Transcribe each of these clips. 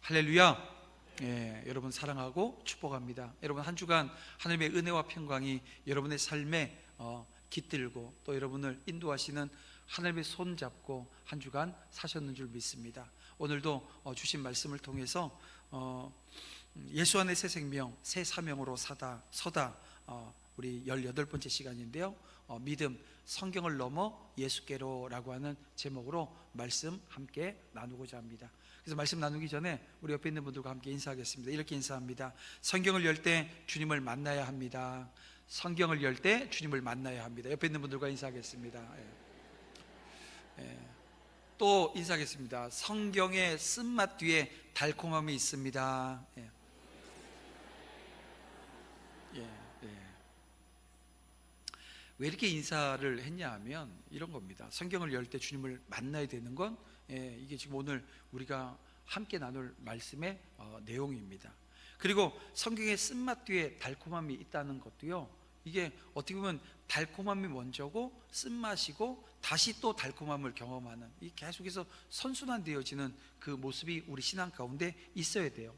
할렐루야. 여러분 사랑하고 축복합니다. 여러분 한 주간 하나님의 은혜와 평강이 여러분의 삶에 깃들고 또 여러분을 인도하시는 하나님의 손 잡고 한 주간 사셨는 줄 믿습니다. 오늘도 주신 말씀을 통해서 예수 안에 새 생명, 새 사명으로 서다 우리 18번째 시간인데요, 믿음, 성경을 넘어 예수께로라고 하는 제목으로 말씀 함께 나누고자 합니다. 그래서 말씀 나누기 전에 우리 옆에 있는 분들과 함께 인사하겠습니다. 이렇게 인사합니다. 성경을 열 때 주님을 만나야 합니다. 성경을 열 때 주님을 만나야 합니다. 옆에 있는 분들과 인사하겠습니다. 또 인사하겠습니다. 성경의 쓴맛 뒤에 달콤함이 있습니다. 왜 이렇게 인사를 했냐 하면 이런 겁니다. 성경을 열 때 주님을 만나야 되는 건 이게 지금 오늘 우리가 함께 나눌 말씀의 내용입니다. 그리고 성경의 쓴맛 뒤에 달콤함이 있다는 것도요, 이게 어떻게 보면 달콤함이 먼저고 쓴맛이고 다시 또 달콤함을 경험하는, 이 계속해서 선순환되어지는 그 모습이 우리 신앙 가운데 있어야 돼요.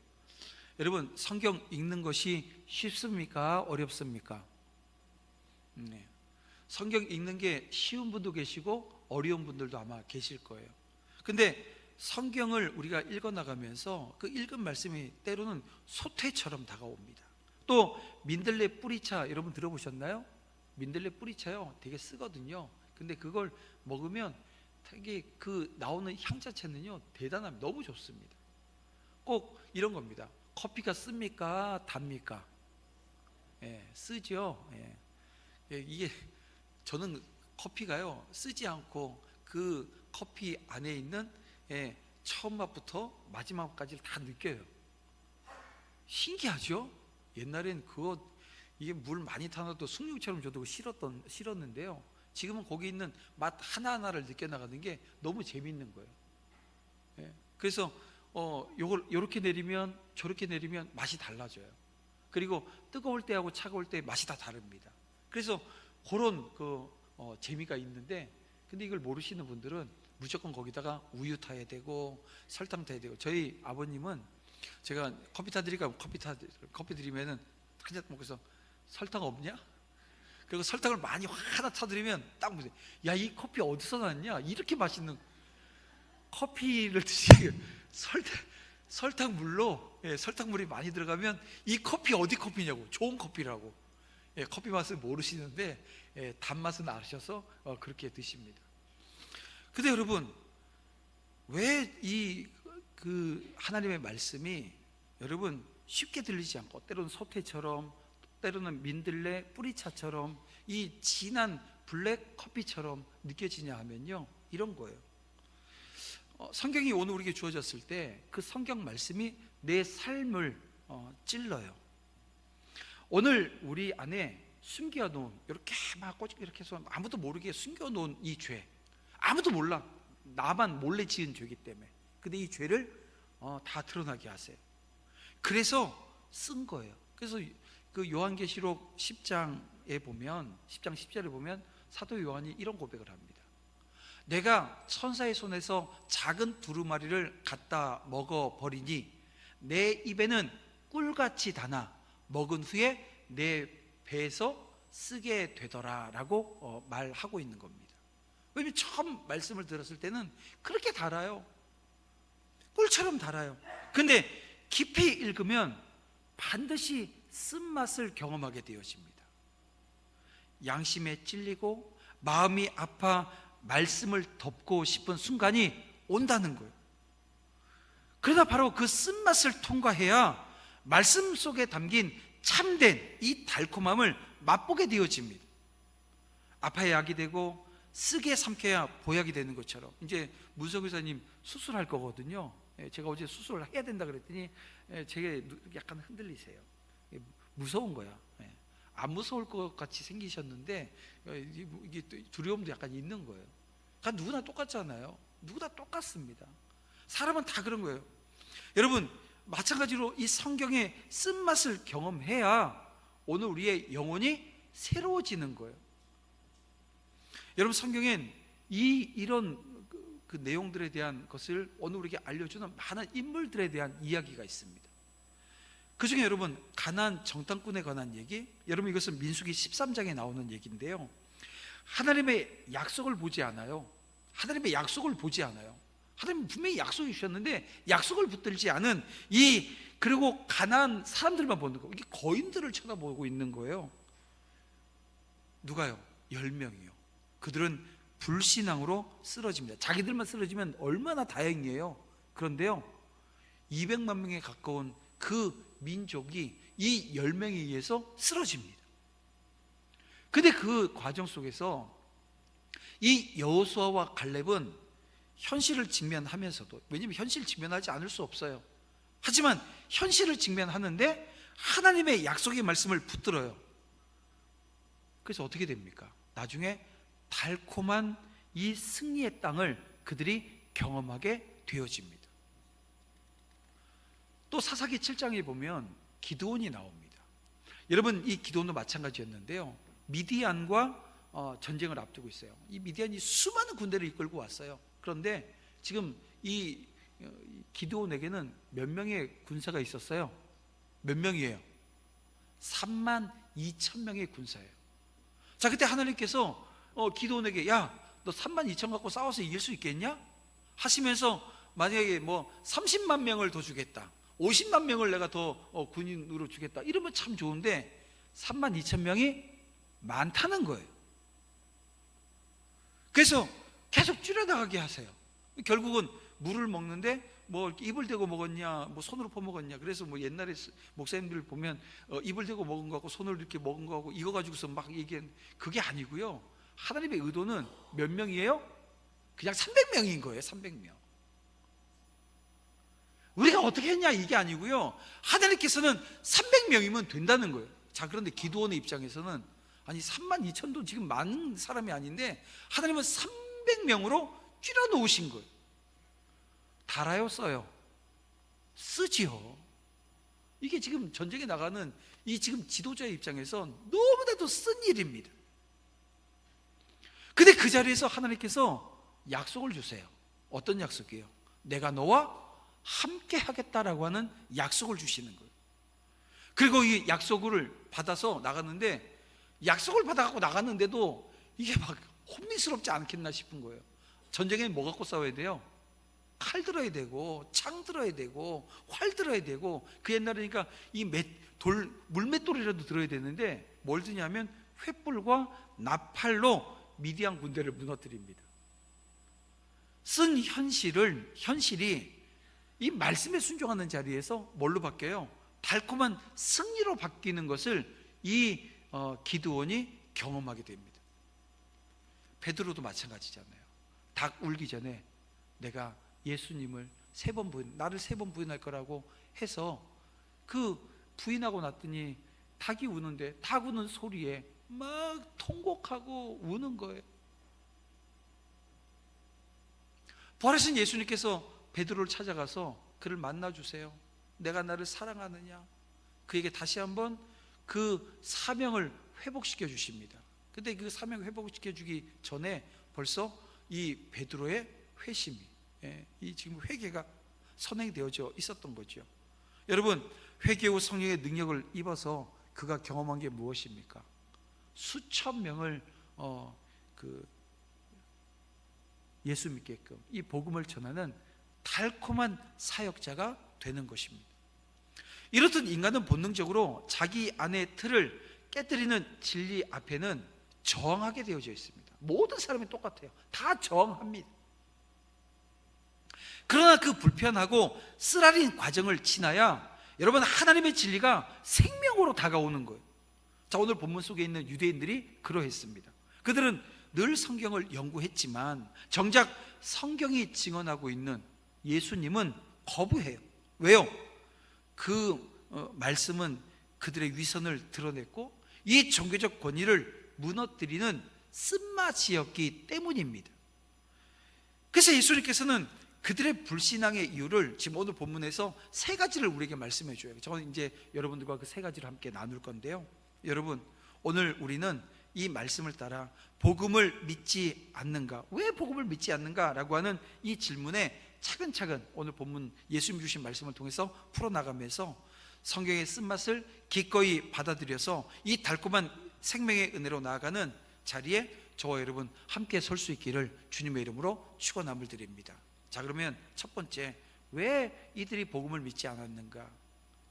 여러분, 성경 읽는 것이 쉽습니까? 어렵습니까? 성경 읽는 게 쉬운 분도 계시고 어려운 분들도 아마 계실 거예요. 근데 성경을 우리가 읽어나가면서 그 읽은 말씀이 때로는 소태처럼 다가옵니다. 또 민들레 뿌리차 여러분 들어보셨나요? 민들레 뿌리차요 되게 쓰거든요. 근데 그걸 먹으면 되게 그 나오는 향 자체는요 대단합니다. 너무 좋습니다. 꼭 이런 겁니다. 커피가 씁니까? 답니까? 쓰죠. 이게 저는 커피가요 쓰지 않고 그 커피 안에 있는 처음 맛부터 마지막 맛까지를 다 느껴요. 신기하죠? 옛날엔 이게 물 많이 타놔도 숭늉처럼 저도 싫었는데요, 지금은 거기 있는 맛 하나하나를 느껴나가는 게 너무 재밌는 거예요. 그래서 요걸 요렇게 내리면 저렇게 내리면 맛이 달라져요. 그리고 뜨거울 때하고 차가울 때 맛이 다 다릅니다. 그래서 그런 재미가 있는데, 근데 이걸 모르시는 분들은 무조건 거기다가 우유 타야 되고 설탕 타야 되고, 저희 아버님은 제가 커피 타드리니까 커피 드리면은 한 잔 먹고서 설탕 없냐? 그리고 설탕을 많이 하나 타드리면 딱 보세요. 야, 이 커피 어디서 났냐? 이렇게 맛있는 커피를 드시고 설탕물로 설탕물이 많이 들어가면 이 커피 어디 커피냐고, 좋은 커피라고. 커피 맛을 모르시는데 단맛은 아셔서 그렇게 드십니다. 근데 여러분, 왜 그 하나님의 말씀이 여러분 쉽게 들리지 않고 때로는 소태처럼, 때로는 민들레 뿌리차처럼, 이 진한 블랙 커피처럼 느껴지냐 하면요, 이런 거예요. 성경이 오늘 우리에게 주어졌을 때 그 성경 말씀이 내 삶을 찔러요. 오늘 우리 안에 숨겨놓은, 이렇게 막 꼬집 이렇게 해서 아무도 모르게 숨겨놓은 이 죄, 아무도 몰라. 나만 몰래 지은 죄이기 때문에. 근데 이 죄를 다 드러나게 하세요. 그래서 쓴 거예요. 그래서 그 요한계시록 10장에 보면, 10장 10절에 보면 사도 요한이 이런 고백을 합니다. 내가 천사의 손에서 작은 두루마리를 갖다 먹어버리니 내 입에는 꿀같이 다나 먹은 후에 내 배에서 쓰게 되더라 라고 말하고 있는 겁니다. 왜냐면 처음 말씀을 들었을 때는 그렇게 달아요. 꿀처럼 달아요. 근데 깊이 읽으면 반드시 쓴맛을 경험하게 되어집니다. 양심에 찔리고 마음이 아파 말씀을 덮고 싶은 순간이 온다는 거예요. 그러나 바로 그 쓴맛을 통과해야 말씀 속에 담긴 참된 이 달콤함을 맛보게 되어집니다. 아파야 약이 되고 쓰게 삼켜야 보약이 되는 것처럼, 이제 문석 의사님 수술할 거거든요. 제가 어제 수술을 해야 된다 그랬더니 제게 약간 흔들리세요. 무서운 거야. 안 무서울 것 같이 생기셨는데 이게 두려움도 약간 있는 거예요. 그러니까 누구나 똑같잖아요. 누구나 똑같습니다. 사람은 다 그런 거예요. 여러분, 마찬가지로 이 성경의 쓴맛을 경험해야 오늘 우리의 영혼이 새로워지는 거예요. 여러분, 성경엔 이런 그 내용들에 대한 것을 오늘 우리에게 알려주는 많은 인물들에 대한 이야기가 있습니다. 그 중에 여러분, 가나안 정탐꾼에 관한 얘기, 여러분 이것은 민수기 13장에 나오는 얘기인데요, 하나님의 약속을 보지 않아요. 하나님의 약속을 보지 않아요. 하나님은 분명히 약속해 주셨는데 약속을 붙들지 않은 그리고 가나안 사람들만 보는 거, 이게 거인들을 쳐다보고 있는 거예요. 누가요? 10명이요. 그들은 불신앙으로 쓰러집니다. 자기들만 쓰러지면 얼마나 다행이에요. 그런데요, 200만 명에 가까운 그 민족이 이 10명에 의해서 쓰러집니다. 근데 그 과정 속에서 이 여호수아와 갈렙은 현실을 직면하면서도, 왜냐하면 현실을 직면하지 않을 수 없어요. 하지만 현실을 직면하는데 하나님의 약속의 말씀을 붙들어요. 그래서 어떻게 됩니까? 나중에 달콤한 이 승리의 땅을 그들이 경험하게 되어집니다. 또 사사기 7장에 보면 기드온이 나옵니다. 여러분, 이 기드온도 마찬가지였는데요, 미디안과 전쟁을 앞두고 있어요. 이 미디안이 수많은 군대를 이끌고 왔어요. 그런데 지금 이 기드온에게는 몇 명의 군사가 있었어요? 몇 명이에요? 32,000명의 군사예요. 자, 그때 하나님께서 기드온에게, 야, 너 32,000 갖고 싸워서 이길 수 있겠냐? 하시면서 만약에 뭐 30만 명을 더 주겠다, 50만 명을 내가 더 군인으로 주겠다, 이러면 참 좋은데 32,000명이 많다는 거예요. 그래서 계속 줄여나가게 하세요. 결국은 물을 먹는데 뭐 입을 대고 먹었냐, 뭐 손으로 퍼먹었냐. 그래서 뭐 옛날에 목사님들 보면 입을 대고 먹은 거하고 손으로 이렇게 먹은 거하고 이거 가지고서 막 얘기한, 그게 아니고요, 하나님의 의도는 몇 명이에요? 그냥 300명인 거예요. 300명. 우리가 어떻게 했냐 이게 아니고요, 하나님께서는 300명이면 된다는 거예요. 자, 그런데 기드온의 입장에서는 아니 32,000도 지금 많은 사람이 아닌데 하나님은 300명으로 줄여 놓으신 거예요. 달아요, 써요? 쓰지요. 이게 지금 전쟁에 나가는 이 지금 지도자의 입장에서 너무나도 쓴 일입니다. 근데 그 자리에서 하나님께서 약속을 주세요. 어떤 약속이에요? 내가 너와 함께 하겠다라고 하는 약속을 주시는 거예요. 그리고 이 약속을 받아서 나갔는데, 약속을 받아갖고 나갔는데도 이게 막 혼미스럽지 않겠나 싶은 거예요. 전쟁에는 뭐 갖고 싸워야 돼요? 칼 들어야 되고, 창 들어야 되고, 활 들어야 되고, 그 옛날이니까 이 물맷돌이라도 들어야 되는데 뭘 드냐면 횃불과 나팔로 미디안 군대를 무너뜨립니다. 쓴 현실이 이 말씀에 순종하는 자리에서 뭘로 바뀌어요? 달콤한 승리로 바뀌는 것을 이 기드온이 경험하게 됩니다. 베드로도 마찬가지잖아요. 닭 울기 전에 내가 예수님을 나를 3번 부인할 거라고 해서 그 부인하고 났더니 닭이 우는데, 닭 우는 소리에 막 통곡하고 우는 거예요. 부활하신 예수님께서 베드로를 찾아가서 그를 만나주세요. 내가 나를 사랑하느냐? 그에게 다시 한번 그 사명을 회복시켜 주십니다. 근데 그 사명을 회복시켜 주기 전에 벌써 이 베드로의 회심이, 이 지금 회개가 선행되어져 있었던 거죠. 여러분, 회개 후 성령의 능력을 입어서 그가 경험한 게 무엇입니까? 수천 명을 예수 믿게끔 이 복음을 전하는 달콤한 사역자가 되는 것입니다. 이렇듯 인간은 본능적으로 자기 안의 틀을 깨뜨리는 진리 앞에는 저항하게 되어져 있습니다. 모든 사람이 똑같아요. 다 저항합니다. 그러나 그 불편하고 쓰라린 과정을 지나야 여러분, 하나님의 진리가 생명으로 다가오는 거예요. 자, 오늘 본문 속에 있는 유대인들이 그러했습니다. 그들은 늘 성경을 연구했지만 정작 성경이 증언하고 있는 예수님은 거부해요. 왜요? 그 말씀은 그들의 위선을 드러냈고 이 종교적 권위를 무너뜨리는 쓴맛이었기 때문입니다. 그래서 예수님께서는 그들의 불신앙의 이유를 지금 오늘 본문에서 3가지를 우리에게 말씀해 줘요. 저는 이제 여러분들과 그 3가지를 함께 나눌 건데요, 여러분, 오늘 우리는 이 말씀을 따라 복음을 믿지 않는가? 왜 복음을 믿지 않는가? 라고 하는 이 질문에 차근차근 오늘 본문 예수님 주신 말씀을 통해서 풀어나가면서 성경의 쓴맛을 기꺼이 받아들여서 이 달콤한 생명의 은혜로 나아가는 자리에 저와 여러분 함께 설 수 있기를 주님의 이름으로 축원함을 드립니다. 자, 그러면 첫 번째, 왜 이들이 복음을 믿지 않았는가?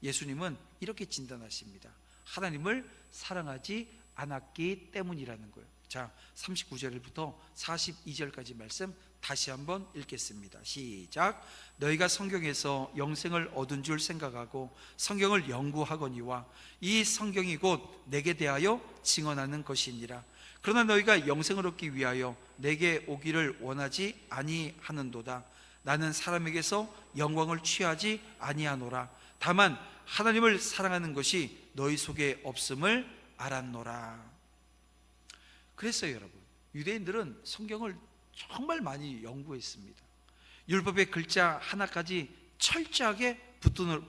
예수님은 이렇게 진단하십니다. 하나님을 사랑하지 않았기 때문이라는 거예요. 자, 39절부터 42절까지 말씀 다시 한번 읽겠습니다. 시작. 너희가 성경에서 영생을 얻은 줄 생각하고 성경을 연구하거니와 이 성경이 곧 내게 대하여 증언하는 것이니라. 그러나 너희가 영생을 얻기 위하여 내게 오기를 원하지 아니하는도다. 나는 사람에게서 영광을 취하지 아니하노라. 다만 하나님을 사랑하는 것이 너희 속에 없음을 알았노라. 그랬어요. 여러분, 유대인들은 성경을 정말 많이 연구했습니다. 율법의 글자 하나까지 철저하게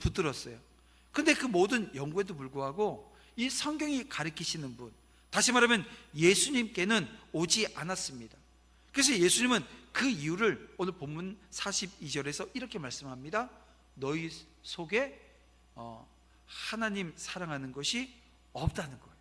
붙들었어요. 근데 그 모든 연구에도 불구하고 이 성경이 가르치시는 분, 다시 말하면 예수님께는 오지 않았습니다. 그래서 예수님은 그 이유를 오늘 본문 42절에서 이렇게 말씀합니다. 너희 속에 하나님 사랑하는 것이 없다는 거예요.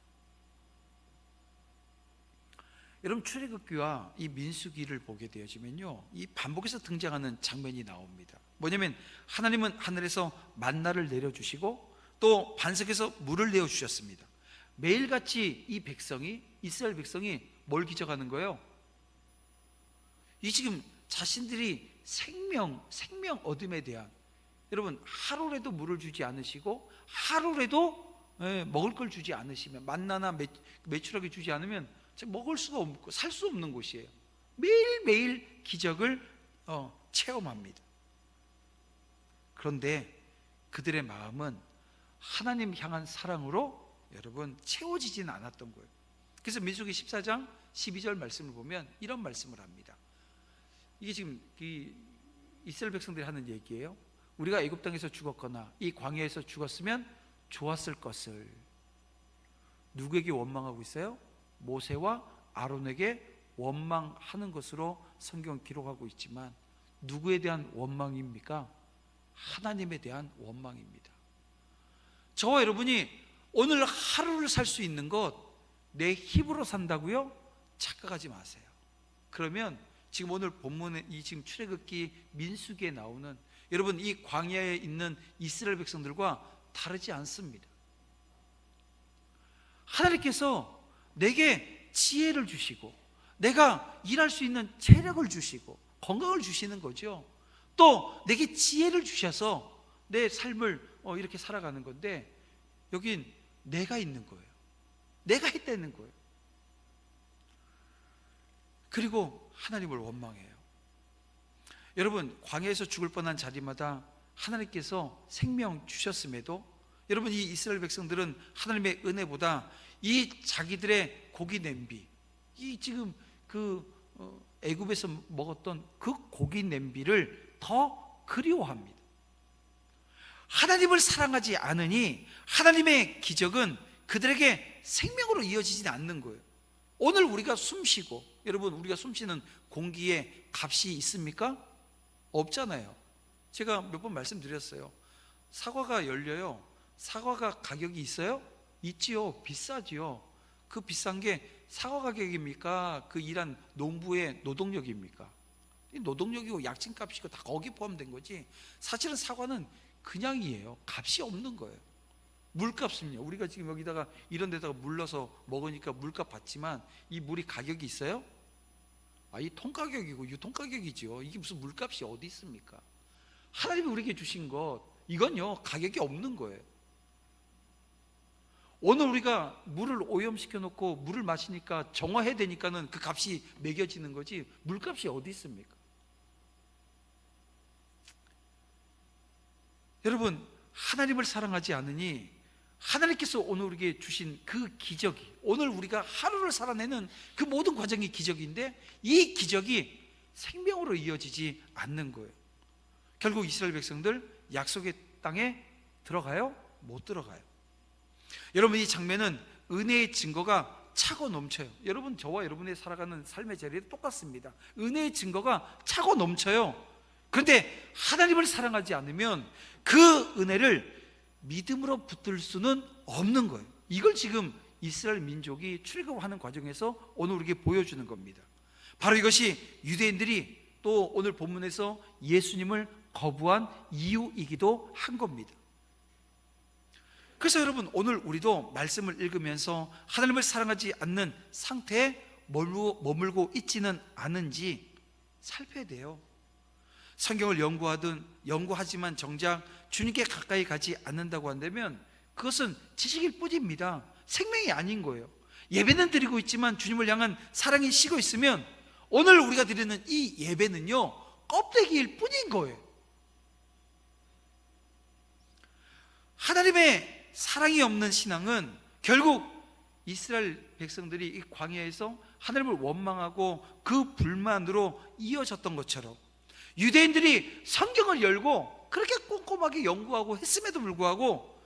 여러분, 출애굽기와 이 민수기를 보게 되어지면요, 이 반복해서 등장하는 장면이 나옵니다. 뭐냐면 하나님은 하늘에서 만나를 내려주시고 또 반석에서 물을 내어주셨습니다. 매일같이 이 백성이, 이스라엘 백성이 뭘 기적하는 거예요? 이 지금 자신들이 생명 얻음에 대한, 여러분, 하루라도 물을 주지 않으시고 하루라도 먹을 걸 주지 않으시면, 만나나 메추라기 주지 않으면 먹을 수가 없고 살 수 없는 곳이에요. 매일매일 기적을 체험합니다. 그런데 그들의 마음은 하나님 향한 사랑으로 여러분 채워지지는 않았던 거예요. 그래서 민수기 14장 12절 말씀을 보면 이런 말씀을 합니다. 이게 지금 이스라엘 백성들이 하는 얘기예요. 우리가 애굽 땅에서 죽었거나 이 광야에서 죽었으면 좋았을 것을. 누구에게 원망하고 있어요? 모세와 아론에게 원망하는 것으로 성경 기록하고 있지만 누구에 대한 원망입니까? 하나님에 대한 원망입니다. 저와 여러분이 오늘 하루를 살 수 있는 것 내 힘으로 산다고요? 착각하지 마세요. 그러면 지금 오늘 본문에 이 지금 출애굽기 민수기에 나오는 여러분 이 광야에 있는 이스라엘 백성들과 다르지 않습니다. 하나님께서 내게 지혜를 주시고 내가 일할 수 있는 체력을 주시고 건강을 주시는 거죠. 또 내게 지혜를 주셔서 내 삶을 이렇게 살아가는 건데 여긴 내가 있는 거예요. 내가 했다는 거예요. 그리고 하나님을 원망해요. 여러분, 광야에서 죽을 뻔한 자리마다 하나님께서 생명 주셨음에도 여러분 이 이스라엘 백성들은 하나님의 은혜보다 이 자기들의 고기 냄비, 이 지금 애굽에서 먹었던 그 고기 냄비를 더 그리워합니다. 하나님을 사랑하지 않으니 하나님의 기적은 그들에게 생명으로 이어지지 않는 거예요. 오늘 우리가 숨쉬고, 여러분 우리가 숨쉬는 공기에 값이 있습니까? 없잖아요. 제가 몇 번 말씀드렸어요. 사과가 열려요. 사과가 가격이 있어요? 있지요. 비싸지요. 그 비싼 게 사과 가격입니까? 그 일한 농부의 노동력입니까? 노동력이고 약진값이고 다 거기 포함된 거지. 사실은 사과는 그냥이에요. 값이 없는 거예요. 물값은요, 우리가 지금 여기다가 이런 데다가 물 넣어서 먹으니까 물값 받지만 이 물이 가격이 있어요? 이 통가격이고 유통가격이죠. 이게 무슨 물값이 어디 있습니까? 하나님이 우리에게 주신 것, 이건요 가격이 없는 거예요. 오늘 우리가 물을 오염시켜 놓고 물을 마시니까 정화해야 되니까는 그 값이 매겨지는 거지, 물값이 어디 있습니까? 여러분, 하나님을 사랑하지 않으니 하나님께서 오늘 우리에게 주신 그 기적이, 오늘 우리가 하루를 살아내는 그 모든 과정이 기적인데 이 기적이 생명으로 이어지지 않는 거예요. 결국 이스라엘 백성들 약속의 땅에 들어가요? 못 들어가요. 여러분, 이 장면은 은혜의 증거가 차고 넘쳐요. 여러분, 저와 여러분의 살아가는 삶의 자리에 똑같습니다. 은혜의 증거가 차고 넘쳐요. 그런데 하나님을 사랑하지 않으면 그 은혜를 믿음으로 붙들 수는 없는 거예요. 이걸 지금 이스라엘 민족이 출애굽하는 과정에서 오늘 우리에게 보여주는 겁니다. 바로 이것이 유대인들이 또 오늘 본문에서 예수님을 거부한 이유이기도 한 겁니다. 그래서 여러분, 오늘 우리도 말씀을 읽으면서 하나님을 사랑하지 않는 상태에 머물고 있지는 않은지 살펴야 돼요. 성경을 연구하지만 정작 주님께 가까이 가지 않는다고 한다면 그것은 지식일 뿐입니다. 생명이 아닌 거예요. 예배는 드리고 있지만 주님을 향한 사랑이 식어 있으면 오늘 우리가 드리는 이 예배는요, 껍데기일 뿐인 거예요. 하나님의 사랑이 없는 신앙은 결국 이스라엘 백성들이 이 광야에서 하나님을 원망하고 그 불만으로 이어졌던 것처럼 유대인들이 성경을 열고 그렇게 꼼꼼하게 연구하고 했음에도 불구하고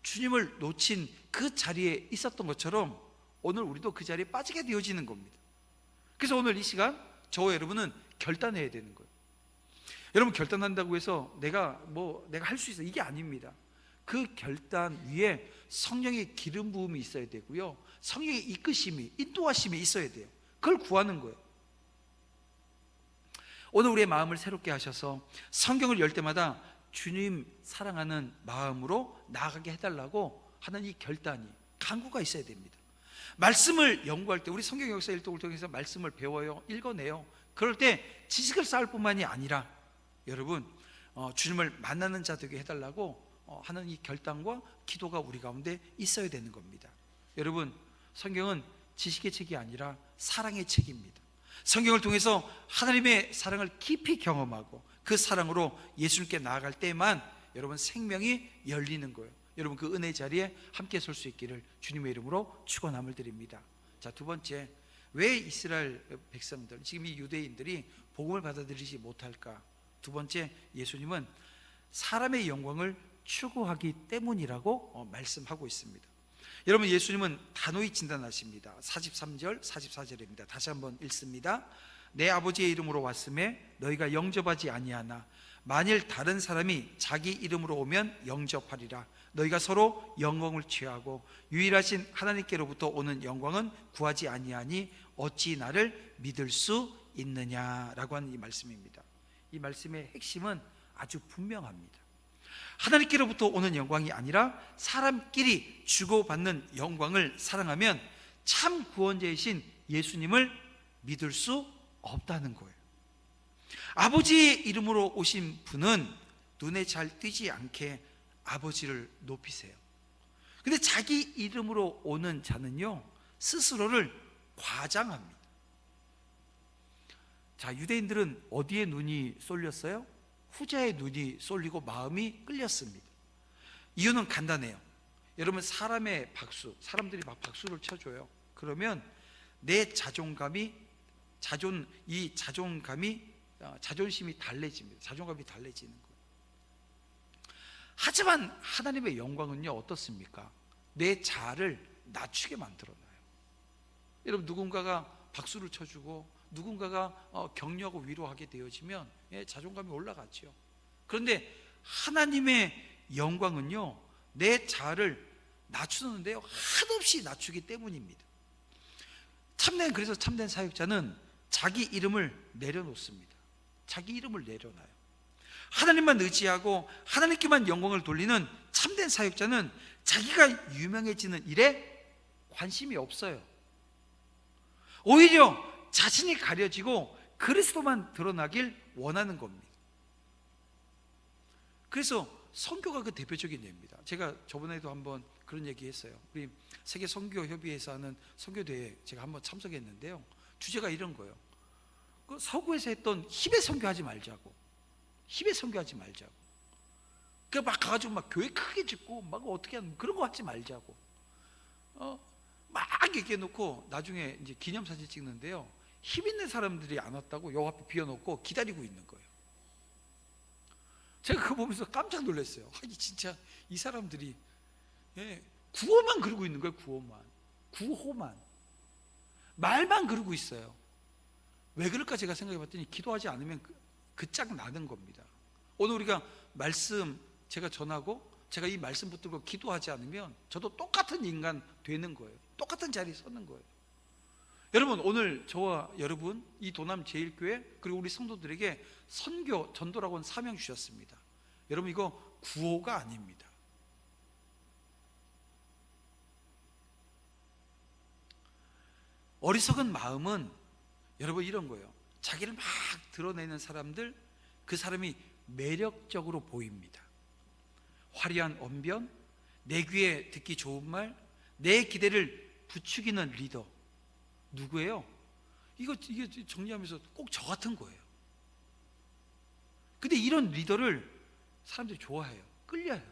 주님을 놓친 그 자리에 있었던 것처럼 오늘 우리도 그 자리에 빠지게 되어지는 겁니다. 그래서 오늘 이 시간 저와 여러분은 결단해야 되는 거예요. 여러분, 결단한다고 해서 내가 할 수 있어, 이게 아닙니다. 그 결단 위에 성령의 기름 부음이 있어야 되고요, 성령의 이끄심이, 인도하심이 있어야 돼요. 그걸 구하는 거예요. 오늘 우리의 마음을 새롭게 하셔서 성경을 열 때마다 주님 사랑하는 마음으로 나아가게 해달라고 하는 이 결단이, 간구가 있어야 됩니다. 말씀을 연구할 때 우리 성경 역사 일독을 통해서 말씀을 배워요, 읽어내요. 그럴 때 지식을 쌓을 뿐만이 아니라 여러분, 주님을 만나는 자 되게 해달라고 하는 이 결단과 기도가 우리 가운데 있어야 되는 겁니다. 여러분, 성경은 지식의 책이 아니라 사랑의 책입니다. 성경을 통해서 하나님의 사랑을 깊이 경험하고 그 사랑으로 예수님께 나아갈 때만 여러분 생명이 열리는 거예요. 여러분, 그 은혜 자리에 함께 설 수 있기를 주님의 이름으로 축원함을 드립니다. 자, 두 번째, 왜 이스라엘 백성들, 지금 이 유대인들이 복음을 받아들이지 못할까? 두 번째, 예수님은 사람의 영광을 추구하기 때문이라고 말씀하고 있습니다. 여러분, 예수님은 단호히 진단하십니다. 43절 44절입니다 다시 한번 읽습니다. 내 아버지의 이름으로 왔음에 너희가 영접하지 아니하나 만일 다른 사람이 자기 이름으로 오면 영접하리라. 너희가 서로 영광을 취하고 유일하신 하나님께로부터 오는 영광은 구하지 아니하니 어찌 나를 믿을 수 있느냐라고 하는 이 말씀입니다. 이 말씀의 핵심은 아주 분명합니다. 하나님께로부터 오는 영광이 아니라 사람끼리 주고받는 영광을 사랑하면 참 구원자이신 예수님을 믿을 수 없다는 거예요. 아버지의 이름으로 오신 분은 눈에 잘 띄지 않게 아버지를 높이세요. 근데 자기 이름으로 오는 자는요, 스스로를 과장합니다. 자, 유대인들은 어디에 눈이 쏠렸어요? 후자의 눈이 쏠리고 마음이 끌렸습니다. 이유는 간단해요. 여러분, 사람의 박수, 사람들이 막 박수를 쳐줘요. 그러면 내 자존심이 달래집니다. 자존감이 달래지는 거예요. 하지만 하나님의 영광은요, 어떻습니까? 내 자아를 낮추게 만들어놔요. 여러분, 누군가가 박수를 쳐주고 누군가가 격려하고 위로하게 되어지면 자존감이 올라가죠. 그런데 하나님의 영광은요, 내 자아를 낮추는데요, 한없이 낮추기 때문입니다. 그래서 참된 사역자는 자기 이름을 내려놓습니다. 자기 이름을 내려놔요. 하나님만 의지하고 하나님께만 영광을 돌리는 참된 사역자는 자기가 유명해지는 일에 관심이 없어요. 오히려 자신이 가려지고 그리스도만 드러나길 원하는 겁니다. 그래서 선교가 그 대표적인 예입니다. 제가 저번에도 한번 그런 얘기 했어요. 우리 세계 선교협의회에서 하는 선교대회에 제가 한번 참석했는데요, 주제가 이런 거예요. 그 서구에서 했던 힙의 선교하지 말자고. 힙의 선교하지 말자고. 그러니까 막 가가지고 막 교회 크게 짓고 막 어떻게 하는 그런 거 하지 말자고. 막 얘기해놓고 나중에 이제 기념사진 찍는데요, 힘 있는 사람들이 안 왔다고 요 앞에 비워놓고 기다리고 있는 거예요. 제가 그거 보면서 깜짝 놀랐어요. 진짜 이 사람들이 구호만 그러고 있는 거예요. 구호만. 말만 그러고 있어요. 왜 그럴까 제가 생각해 봤더니 기도하지 않으면 그 짝 나는 겁니다. 오늘 우리가 말씀 제가 전하고 제가 이 말씀 붙들고 기도하지 않으면 저도 똑같은 인간 되는 거예요. 똑같은 자리에 서는 거예요. 여러분, 오늘 저와 여러분 이 도남 제일교회 그리고 우리 성도들에게 선교 전도라고 하는 사명 주셨습니다. 여러분, 이거 구호가 아닙니다. 어리석은 마음은 여러분 이런 거예요. 자기를 막 드러내는 사람들, 그 사람이 매력적으로 보입니다. 화려한 언변, 내 귀에 듣기 좋은 말, 내 기대를 부추기는 리더. 누구예요? 이게 정리하면서 꼭 저 같은 거예요. 근데 이런 리더를 사람들이 좋아해요. 끌려요.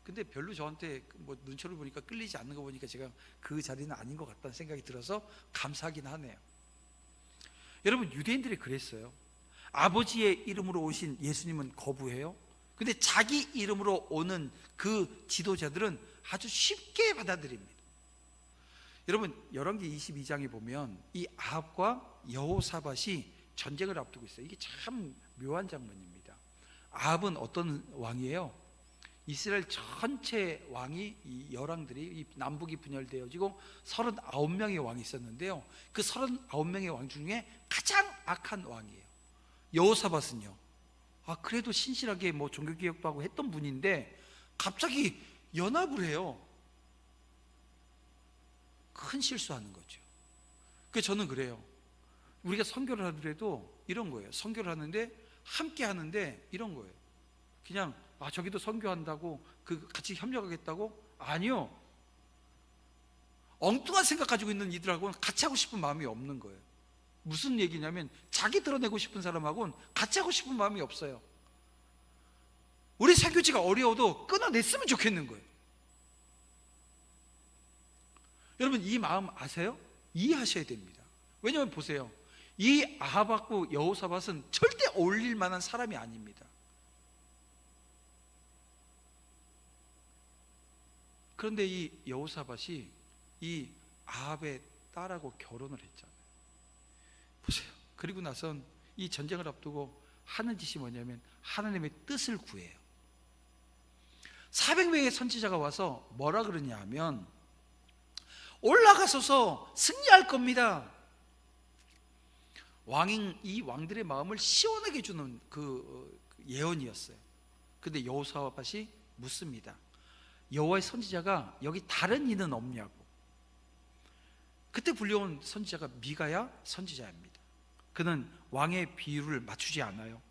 근데 별로 저한테 뭐 눈초를 보니까 끌리지 않는 거 보니까 제가 그 자리는 아닌 것 같다는 생각이 들어서 감사하긴 하네요. 여러분, 유대인들이 그랬어요. 아버지의 이름으로 오신 예수님은 거부해요. 근데 자기 이름으로 오는 그 지도자들은 아주 쉽게 받아들입니다. 여러분, 열왕기 22장에 보면 이 아합과 여호사밧이 전쟁을 앞두고 있어요. 이게 참 묘한 장면입니다. 아합은 어떤 왕이에요? 이스라엘 전체 왕이, 이 열왕들이 이 남북이 분열되어지고 39명의 왕이 있었는데요, 그 39명의 왕 중에 가장 악한 왕이에요. 여호사밧은요, 그래도 신실하게 뭐 종교개혁도 하고 했던 분인데 갑자기 연합을 해요. 큰 실수하는 거죠. 그래서 저는 그래요. 우리가 선교를 하더라도 이런 거예요. 선교를 하는데 함께 하는데 이런 거예요. 그냥 저기도 선교한다고 같이 협력하겠다고? 아니요. 엉뚱한 생각 가지고 있는 이들하고는 같이 하고 싶은 마음이 없는 거예요. 무슨 얘기냐면 자기 드러내고 싶은 사람하고는 같이 하고 싶은 마음이 없어요. 우리 선교지가 어려워도 끊어냈으면 좋겠는 거예요. 여러분, 이 마음 아세요? 이해하셔야 됩니다. 왜냐하면 보세요, 이 아합하고 여호사밧은 절대 어울릴 만한 사람이 아닙니다. 그런데 이 여호사밧이 이 아합의 딸하고 결혼을 했잖아요. 보세요. 그리고 나선 이 전쟁을 앞두고 하는 짓이 뭐냐면 하나님의 뜻을 구해요. 400명의 선지자가 와서 뭐라 그러냐 하면 올라가서서 승리할 겁니다. 이 왕들의 마음을 시원하게 주는 그 예언이었어요. 근데 여호사밧이 묻습니다. 여호와의 선지자가 여기 다른 이는 없냐고. 그때 불려온 선지자가 미가야 선지자입니다. 그는 왕의 비유를 맞추지 않아요.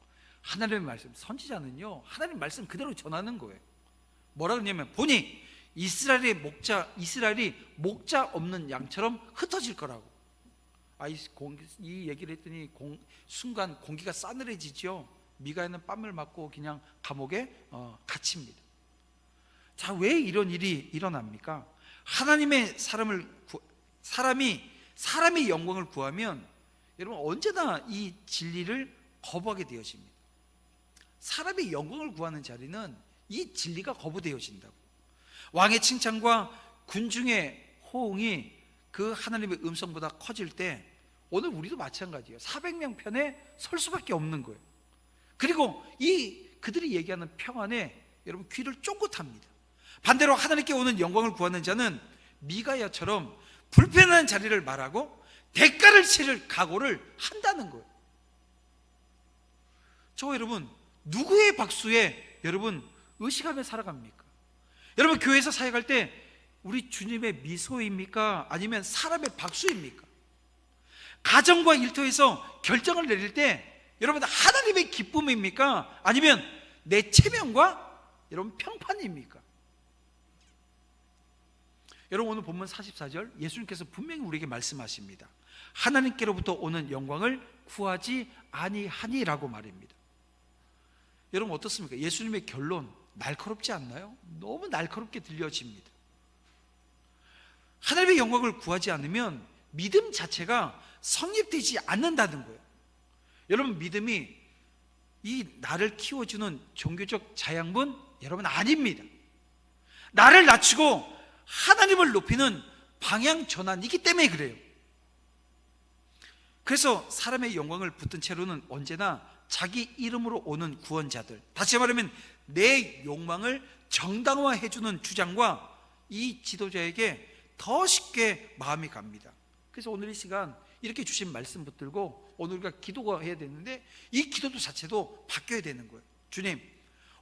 하나님의 말씀, 선지자는요 하나님의 말씀 그대로 전하는 거예요. 뭐라 그러냐면 보니 이스라엘이 목자 없는 양처럼 흩어질 거라고. 이 얘기를 했더니 순간 공기가 싸늘해지죠. 미가야는 뺨을 맞고 그냥 감옥에 갇힙니다. 자, 왜 이런 일이 일어납니까? 하나님의 사람의 영광을 구하면 여러분 언제나 이 진리를 거부하게 되어집니다. 사람의 영광을 구하는 자리는 이 진리가 거부되어진다고. 왕의 칭찬과 군중의 호응이 그 하나님의 음성보다 커질 때 오늘 우리도 마찬가지예요. 400명 편에 설 수밖에 없는 거예요. 그리고 그들이 얘기하는 평안에 여러분 귀를 쫑긋합니다. 반대로 하나님께 오는 영광을 구하는 자는 미가야처럼 불편한 자리를 말하고 대가를 치를 각오를 한다는 거예요. 여러분, 누구의 박수에 여러분 의식하며 살아갑니까? 여러분, 교회에서 사역할 때 우리 주님의 미소입니까? 아니면 사람의 박수입니까? 가정과 일터에서 결정을 내릴 때 여러분 하나님의 기쁨입니까? 아니면 내 체면과 여러분 평판입니까? 여러분, 오늘 본문 44절 예수님께서 분명히 우리에게 말씀하십니다. 하나님께로부터 오는 영광을 구하지 아니하니라고 말입니다. 여러분 어떻습니까? 예수님의 결론 날카롭지 않나요? 너무 날카롭게 들려집니다. 하나님의 영광을 구하지 않으면 믿음 자체가 성립되지 않는다는 거예요. 여러분, 믿음이 나를 키워주는 종교적 자양분 여러분 아닙니다. 나를 낮추고 하나님을 높이는 방향 전환이기 때문에 그래요. 그래서 사람의 영광을 붙든 채로는 언제나 자기 이름으로 오는 구원자들, 다시 말하면 내 욕망을 정당화해주는 주장과 이 지도자에게 더 쉽게 마음이 갑니다. 그래서 오늘 이 시간 이렇게 주신 말씀 붙들고 오늘 우리가 기도가 해야 되는데, 이 기도도 자체도 바뀌어야 되는 거예요. 주님,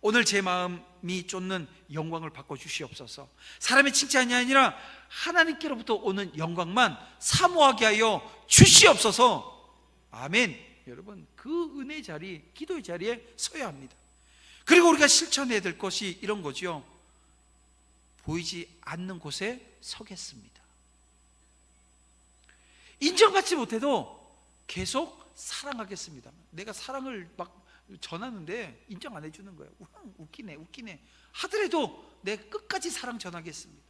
오늘 제 마음이 쫓는 영광을 바꿔주시옵소서. 사람의 칭찬이 아니라 하나님께로부터 오는 영광만 사모하게 하여 주시옵소서. 아멘. 여러분, 그 은혜의 자리, 기도의 자리에 서야 합니다. 그리고 우리가 실천해야 될 것이 이런 거죠. 보이지 않는 곳에 서겠습니다. 인정받지 못해도 계속 사랑하겠습니다. 내가 사랑을 막 전하는데 인정 안 해주는 거예요. 웃기네 하더라도 내가 끝까지 사랑 전하겠습니다.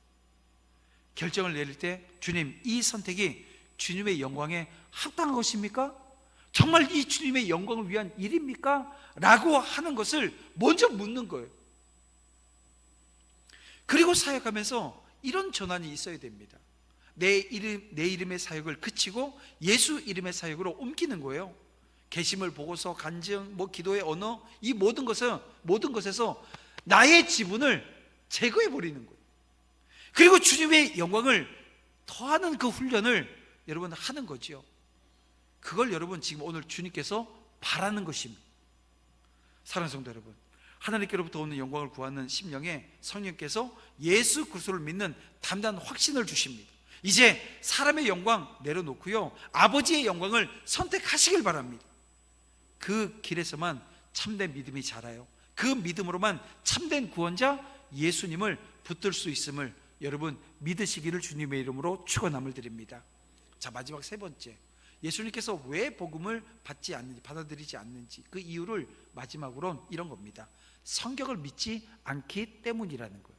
결정을 내릴 때, 주님, 이 선택이 주님의 영광에 합당한 것입니까? 정말 이 주님의 영광을 위한 일입니까? 라고 하는 것을 먼저 묻는 거예요. 그리고 사역하면서 이런 전환이 있어야 됩니다. 내 이름의 사역을 그치고 예수 이름의 사역으로 옮기는 거예요. 계심을 보고서 간증, 기도의 언어, 이 모든 것에서 나의 지분을 제거해 버리는 거예요. 그리고 주님의 영광을 더하는 그 훈련을 여러분 하는 거죠. 그걸 여러분 지금 오늘 주님께서 바라는 것입니다. 사랑하는 성도 여러분, 하나님께로부터 오는 영광을 구하는 심령에 성령께서 예수 그리스도를 믿는 담대한 확신을 주십니다. 이제 사람의 영광 내려놓고요, 아버지의 영광을 선택하시길 바랍니다. 그 길에서만 참된 믿음이 자라요. 그 믿음으로만 참된 구원자 예수님을 붙들 수 있음을 여러분 믿으시기를 주님의 이름으로 축원함을 드립니다. 자, 마지막 세 번째, 예수님께서 왜 복음을 받아들이지 않는지, 그 이유를 마지막으로는 이런 겁니다. 성경을 믿지 않기 때문이라는 거예요.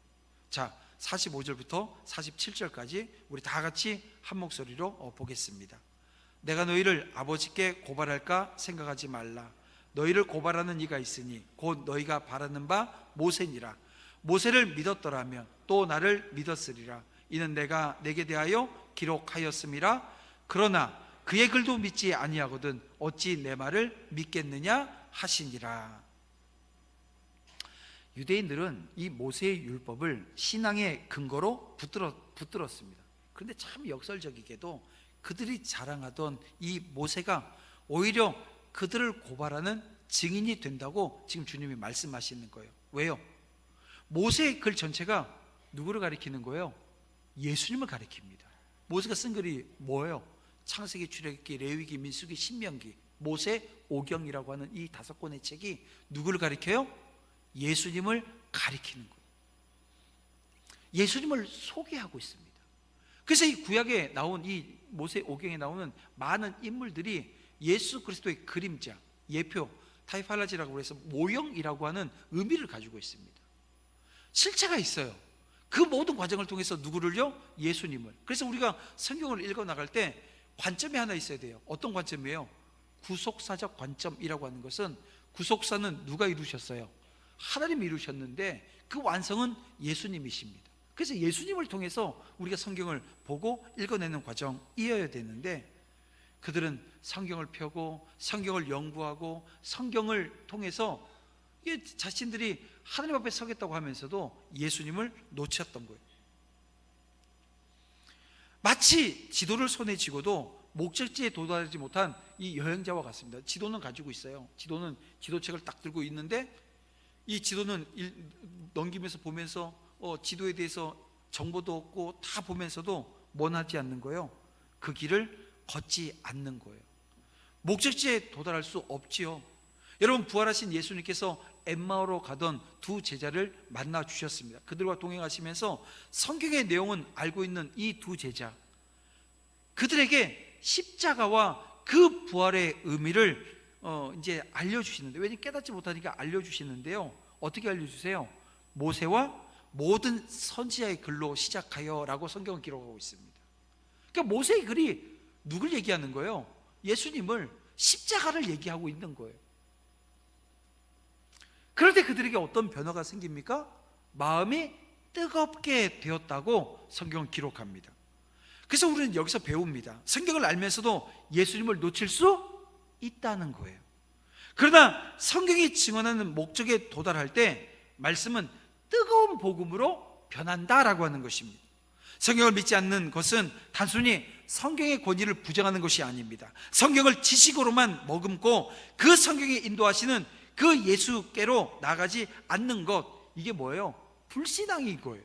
자, 45절부터 47절까지 우리 다 같이 한 목소리로 보겠습니다. 내가 너희를 아버지께 고발할까 생각하지 말라. 너희를 고발하는 이가 있으니 곧 너희가 바라는 바 모세니라. 모세를 믿었더라면 또 나를 믿었으리라. 이는 내가 내게 대하여 기록하였음이라. 그러나 그의 글도 믿지 아니하거든 어찌 내 말을 믿겠느냐 하시니라. 유대인들은 이 모세의 율법을 신앙의 근거로 붙들었습니다. 그런데 참 역설적이게도 그들이 자랑하던 이 모세가 오히려 그들을 고발하는 증인이 된다고 지금 주님이 말씀하시는 거예요. 왜요? 모세의 글 전체가 누구를 가리키는 거예요? 예수님을 가리킵니다. 모세가 쓴 글이 뭐예요? 창세기, 출애굽기, 레위기, 민수기, 신명기, 모세, 오경이라고 하는 이 5권의 책이 누구를 가리켜요? 예수님을 가리키는 거예요. 예수님을 소개하고 있습니다. 그래서 이 구약에 나온 이 모세 오경에 나오는 많은 인물들이 예수 그리스도의 그림자, 예표, 타이팔라지라고 해서 모형이라고 하는 의미를 가지고 있습니다. 실체가 있어요. 그 모든 과정을 통해서 누구를요? 예수님을. 그래서 우리가 성경을 읽어 나갈 때 관점이 하나 있어야 돼요. 어떤 관점이에요? 구속사적 관점이라고 하는 것은, 구속사는 누가 이루셨어요? 하나님이 이루셨는데 그 완성은 예수님이십니다. 그래서 예수님을 통해서 우리가 성경을 보고 읽어내는 과정이어야 되는데, 그들은 성경을 펴고 성경을 연구하고 성경을 통해서 자신들이 하나님 앞에 서겠다고 하면서도 예수님을 놓쳤던 거예요. 마치 지도를 손에 쥐고도 목적지에 도달하지 못한 이 여행자와 같습니다. 지도는 가지고 있어요. 지도는 지도책을 딱 들고 있는데, 이 지도는 넘기면서 보면서 지도에 대해서 정보도 얻고 다 보면서도 원하지 않는 거예요. 그 길을 걷지 않는 거예요. 목적지에 도달할 수 없지요. 여러분, 부활하신 예수님께서 엠마오로 가던 두 제자를 만나 주셨습니다. 그들과 동행하시면서 성경의 내용은 알고 있는 이 두 제자, 그들에게 십자가와 그 부활의 의미를 이제 알려주시는데, 왜냐면 깨닫지 못하니까 알려주시는데요. 어떻게 알려주세요? 모세와 모든 선지자의 글로 시작하여 라고 성경은 기록하고 있습니다. 그러니까 모세의 글이 누굴 얘기하는 거예요? 예수님을, 십자가를 얘기하고 있는 거예요. 그런데 그들에게 어떤 변화가 생깁니까? 마음이 뜨겁게 되었다고 성경은 기록합니다. 그래서 우리는 여기서 배웁니다. 성경을 알면서도 예수님을 놓칠 수 있다는 거예요. 그러나 성경이 증언하는 목적에 도달할 때 말씀은 뜨거운 복음으로 변한다라고 하는 것입니다. 성경을 믿지 않는 것은 단순히 성경의 권위를 부정하는 것이 아닙니다. 성경을 지식으로만 머금고 그 성경이 인도하시는 그 예수께로 나가지 않는 것, 이게 뭐예요? 불신앙인 거예요.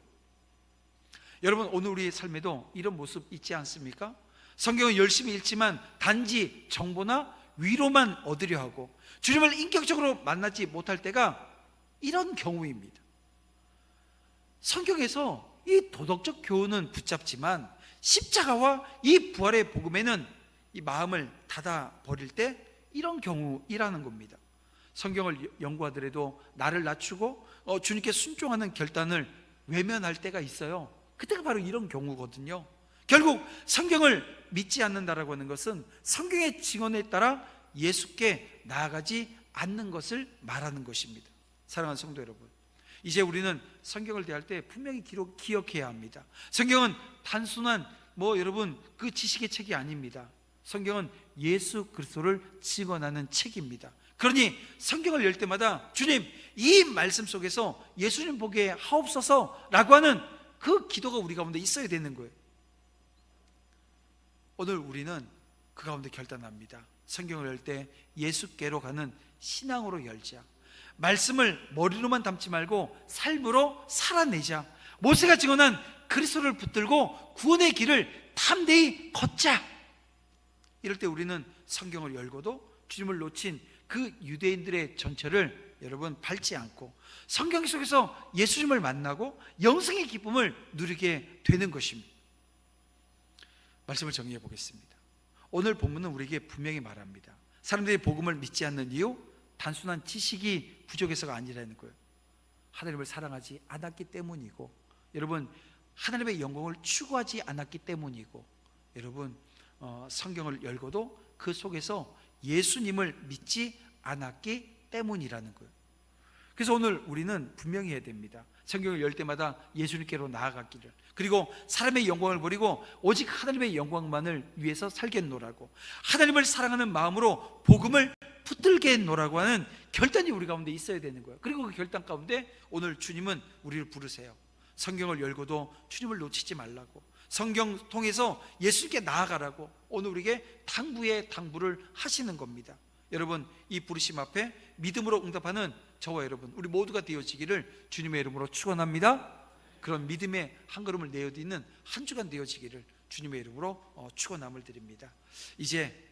여러분, 오늘 우리의 삶에도 이런 모습 있지 않습니까? 성경을 열심히 읽지만 단지 정보나 위로만 얻으려 하고 주님을 인격적으로 만나지 못할 때가 이런 경우입니다. 성경에서 이 도덕적 교훈은 붙잡지만 십자가와 이 부활의 복음에는 이 마음을 닫아 버릴 때 이런 경우이라는 겁니다. 성경을 연구하더라도 나를 낮추고 주님께 순종하는 결단을 외면할 때가 있어요. 그때가 바로 이런 경우거든요. 결국 성경을 믿지 않는다라고 하는 것은 성경의 증언에 따라 예수께 나아가지 않는 것을 말하는 것입니다. 사랑하는 성도 여러분, 이제 우리는 성경을 대할 때 분명히 기억해야 합니다. 성경은 단순한 여러분 그 지식의 책이 아닙니다. 성경은 예수 그리스도를 증언하는 책입니다. 그러니 성경을 열 때마다 주님, 이 말씀 속에서 예수님 보게 하옵소서라고 하는 그 기도가 우리 가운데 있어야 되는 거예요. 오늘 우리는 그 가운데 결단합니다. 성경을 열 때 예수께로 가는 신앙으로 열자. 말씀을 머리로만 담지 말고 삶으로 살아내자. 모세가 증언한 그리스도를 붙들고 구원의 길을 담대히 걷자. 이럴 때 우리는 성경을 열고도 주님을 놓친 그 유대인들의 전철을 여러분 밟지 않고 성경 속에서 예수님을 만나고 영생의 기쁨을 누리게 되는 것입니다. 말씀을 정리해 보겠습니다. 오늘 본문은 우리에게 분명히 말합니다. 사람들이 복음을 믿지 않는 이유, 단순한 지식이 부족해서가 아니라는 거예요. 하나님을 사랑하지 않았기 때문이고, 여러분 하나님의 영광을 추구하지 않았기 때문이고, 여러분 성경을 열고도 그 속에서 예수님을 믿지 않았기 때문이라는 거예요. 그래서 오늘 우리는 분명히 해야 됩니다. 성경을 열 때마다 예수님께로 나아가기를, 그리고 사람의 영광을 버리고 오직 하나님의 영광만을 위해서 살겠노라고, 하나님을 사랑하는 마음으로 복음을 붙들겠노라고 하는 결단이 우리 가운데 있어야 되는 거예요. 그리고 그 결단 가운데 오늘 주님은 우리를 부르세요. 성경을 열고도 주님을 놓치지 말라고, 성경 통해서 예수님께 나아가라고 오늘 우리에게 당부를 하시는 겁니다. 여러분, 이 부르심 앞에 믿음으로 응답하는 저와 여러분, 우리 모두가 되어지기를 주님의 이름으로 축원합니다. 그런 믿음의 한 걸음을 내어딛는 한 주간 되어지기를 주님의 이름으로 축원함을 드립니다. 이제